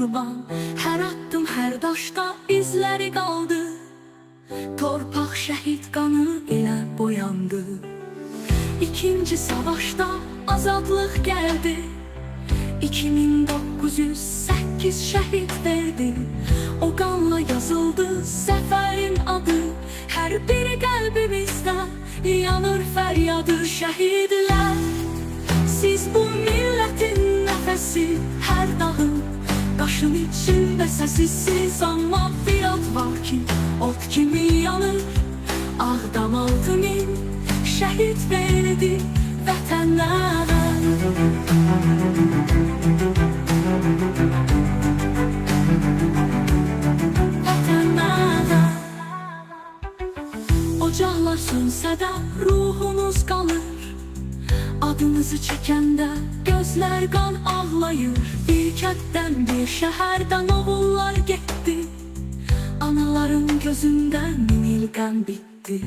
qurban. Hər addım, hər daşda izləri qaldı. Torpaq şəhid qanı ilə boyandı. İkinci savaşda azadlıq gəldi. 2908 şəhid verdi. O qanla yazıldı zəfərin adı. Hər biri qəlbimizdə yanır fəryadı. Şəhidlər, siz bu millətin nəfəsi. Hər dağın, daşın içində səsisiz. Amma bir ad var ki, ot kimi yanır. Ağdam 6000 şəhid verdi vətənlərə. Ocaqlar sönsə də ruhunuz qalır. Adınızı çəkəndə gözlər qan ağlayır. Bir kənddən, bir şəhərdən oğullar getdi. Anaların gözündə min il qəm bitdi.